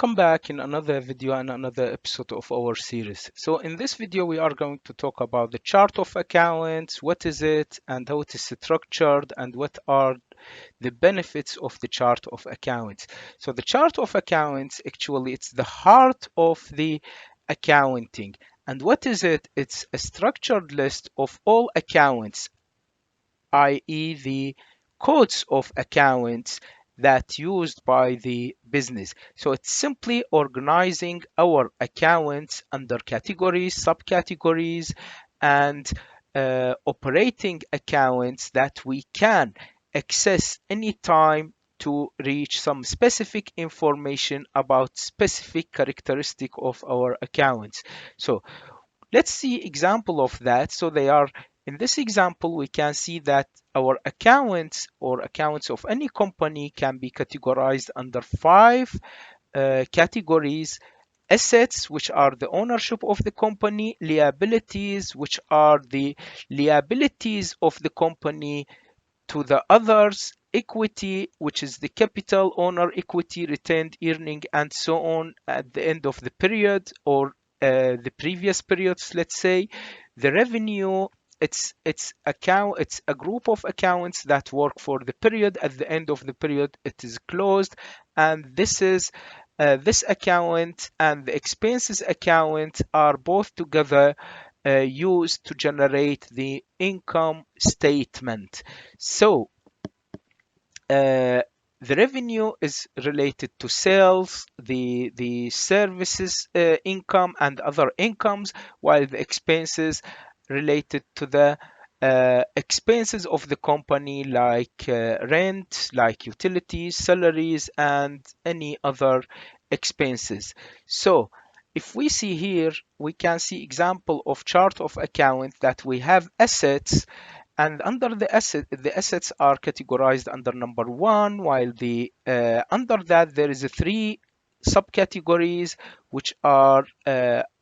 Welcome back in another video and another episode of our series. So in this video we are going to talk about the chart of accounts, what is it and how it is structured and what are the benefits of the chart of accounts. So the chart of accounts, actually it's the heart of the accounting. And what is it? It's a structured list of all accounts, i.e. the codes of accounts that used by the business. So it's simply organizing our accounts under categories, subcategories, and operating accounts that we can access anytime to reach some specific information about specific characteristic of our accounts. So let's see example of that. So they are in this example, we can see that our accounts or accounts of any company can be categorized under five categories: assets, which are the ownership of the company; liabilities, which are the liabilities of the company to the others; equity, which is the capital, owner equity, retained earning, and so on at the end of the period or the previous periods, let's say; the revenue, it's a group of accounts that work for the period. At the end of the period it is closed, and this account and the expenses account are both together used to generate the income statement. So the revenue is related to sales, the services income and other incomes, while the expenses related to the expenses of the company, like rent, like utilities, salaries, and any other expenses. So if we see here, we can see example of chart of account that we have assets, and under the assets are categorized under number one, while the under that there is a three subcategories, which are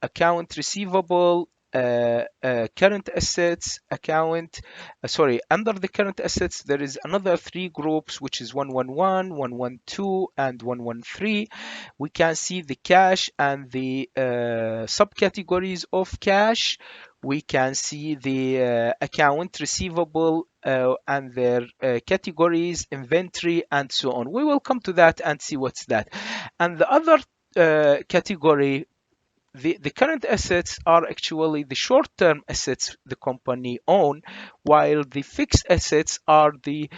account receivable, current assets, under the current assets there is another three groups, which is 111, 112, and 113. We can see the cash and the subcategories of cash. We can see the account receivable and their categories, inventory, and so on. We will come to that and see what's that. And the other category, the current assets, are actually the short-term assets the company own, while the fixed assets are the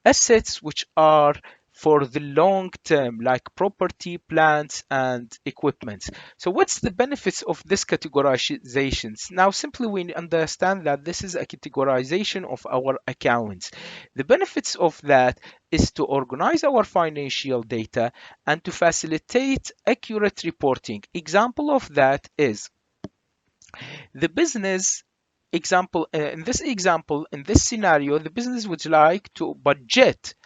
assets which are for the long term, like property, plants, and equipment. So what's the benefits of this categorizations? Now simply we understand that this is a categorization of our accounts. The benefits of that is to organize our financial data and to facilitate accurate reporting. Example of that is the business example. In this scenario, the business would like to budget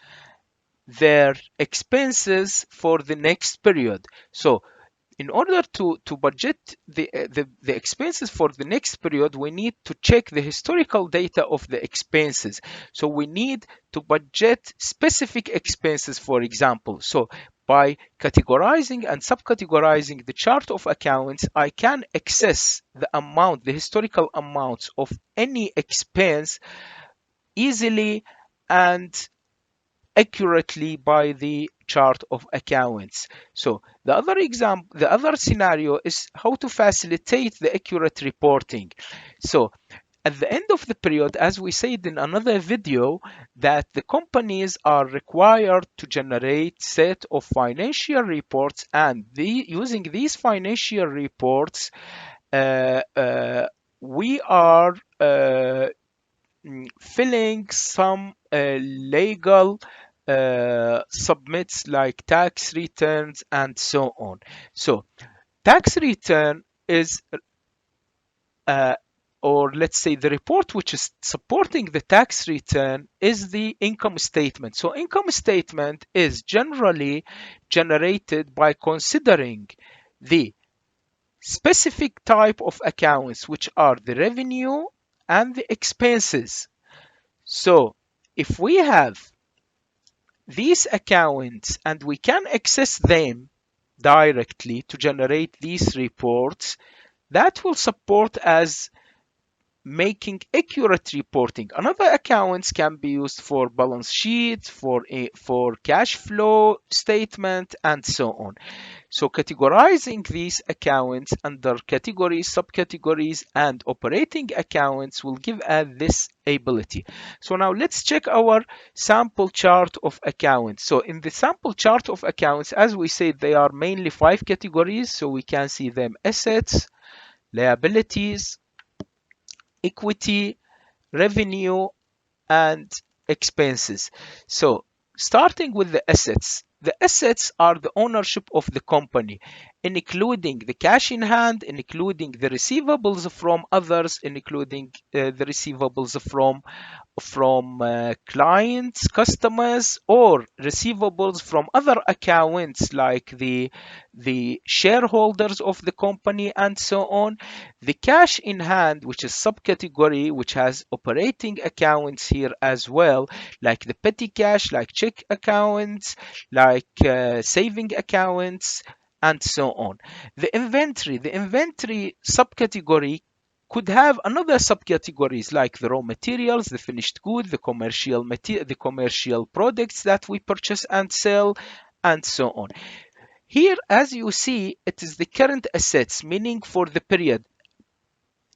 their expenses for the next period. So in order to budget the expenses for the next period, we need to check the historical data of the expenses. So we need to budget specific expenses, for example. So by categorizing and subcategorizing the chart of accounts, I can access the historical amounts of any expense easily and accurately by the chart of accounts. So the other scenario is how to facilitate the accurate reporting. So at the end of the period, as we said in another video, that the companies are required to generate set of financial reports, and using these financial reports, uh, uh, we are filling some legal submits like tax returns and so on. So tax return is uh, or let's say the report which is supporting the tax return is the income statement. So income statement is generally generated by considering the specific type of accounts, which are the revenue and the expenses. So if we have these accounts and we can access them, directly to generate these reports that will support as making accurate reporting. Another accounts can be used for balance sheet, for cash flow statement, and so on. So categorizing these accounts under categories, subcategories, and operating accounts will give us this ability. So now let's check our sample chart of accounts. So in the sample chart of accounts, as we said, they are mainly 5 categories. So we can see them: assets, liabilities, equity, revenue, and expenses. So starting with the assets are the ownership of the company, including the cash in hand, including the receivables from others, including the receivables from clients, customers, or receivables from other accounts like the shareholders of the company, and so on. The cash in hand, which is subcategory, which has operating accounts here as well, like the petty cash, like check accounts, like saving accounts, and so on. The inventory subcategory could have another subcategories like the raw materials, the finished goods, the commercial products that we purchase and sell, and so on. Here, as you see, it is the current assets, meaning for the period.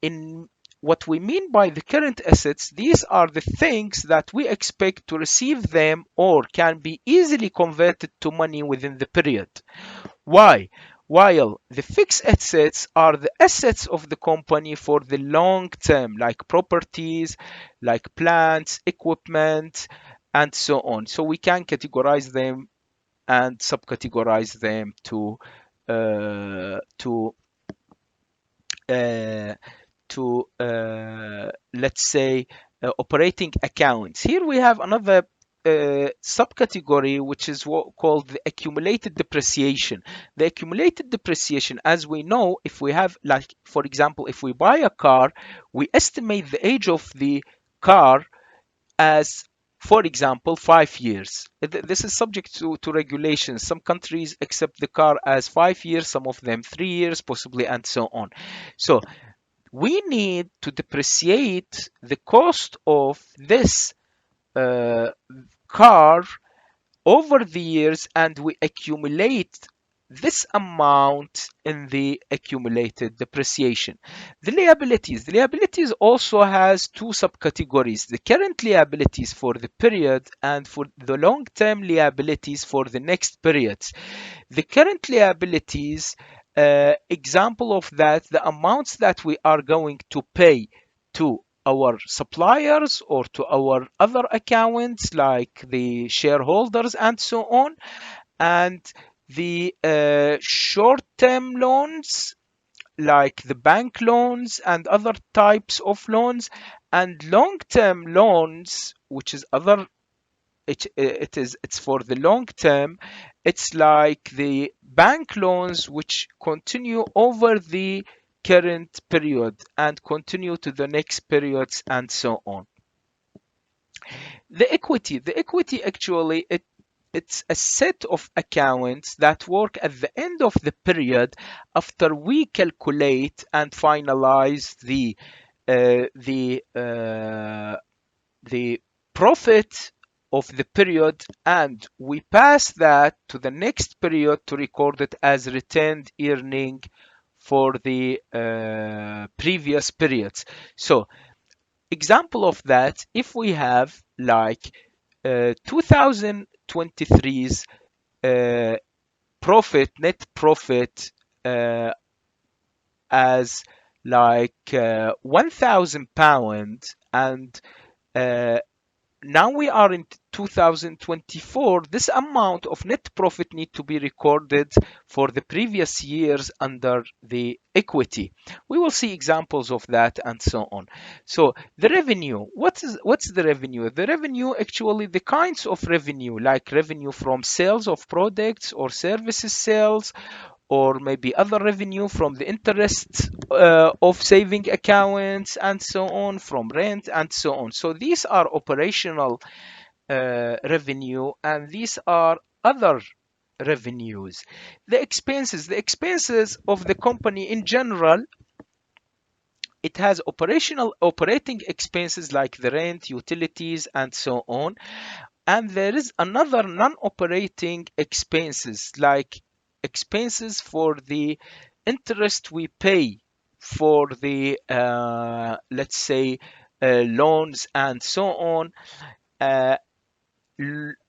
In what we mean by the current assets, these are the things that we expect to receive them or can be easily converted to money within the period. Why? While the fixed assets are the assets of the company for the long term, like properties, like plants, equipment, and so on. So we can categorize them and subcategorize them uh, to uh, let's say operating accounts. Here we have another subcategory, which is what called the accumulated depreciation. The accumulated depreciation, as we know, if we have, like, for example, if we buy a car, we estimate the age of the car as, for example, 5 years. This is subject to regulations. Some countries accept the car as 5 years, some of them 3 years, possibly, and so on. So we need to depreciate the cost of this uh, car over the years, and we accumulate this amount in the accumulated depreciation. The liabilities also has two subcategories: the current liabilities for the period and for the long-term liabilities for the next periods. The current liabilities, example of that, the amounts that we are going to pay to our suppliers or to our other accounts like the shareholders and so on. And the short-term loans like the bank loans and other types of loans, and long-term loans, which is other, it's for the long term. It's like the bank loans which continue over the current period and continue to the next periods, and so on. The equity actually, it's a set of accounts that work at the end of the period after we calculate and finalize the profit of the period, and we pass that to the next period to record it as retained earning for the previous periods. So example of that, if we have like 2023's uh, net profit uh, as like £1,000, and uh, now we are in 2024, this amount of net profit need to be recorded for the previous years under the equity. We will see examples of that and so on. So the revenue, what's the revenue? The revenue, actually the kinds of revenue, like revenue from sales of products or services sales, or maybe other revenue from the interest of saving accounts and so on, from rent and so on. So these are operational revenue, and these are other revenues. The expenses of the company in general, it has operating expenses like the rent, utilities, and so on. And there is another non-operating expenses like expenses for the interest we pay for the let's say loans and so on. uh,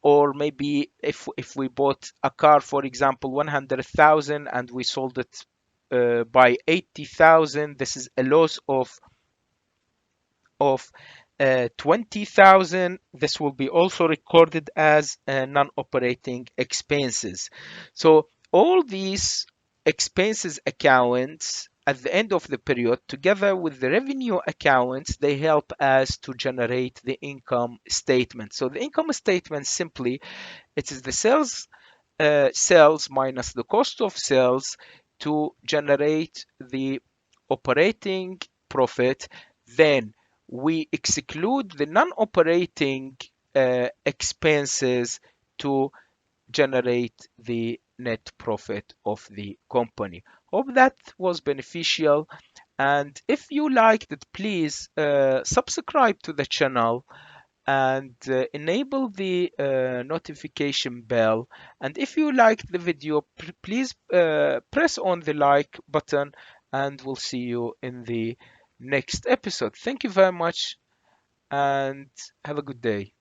or maybe if we bought a car, for example, 100,000 and we sold it by 80,000, this is a loss of 20,000. This will be also recorded as non-operating expenses. So all these expenses accounts at the end of the period, together with the revenue accounts, they help us to generate the income statement. So the income statement, simply, it is the sales minus the cost of sales to generate the operating profit. Then we exclude the non-operating expenses to generate the net profit of the company. Hope that was beneficial. And if you liked it, please subscribe to the channel and enable the notification bell. And if you liked the video, please press on the like button, and we'll see you in the next episode. Thank you very much and have a good day.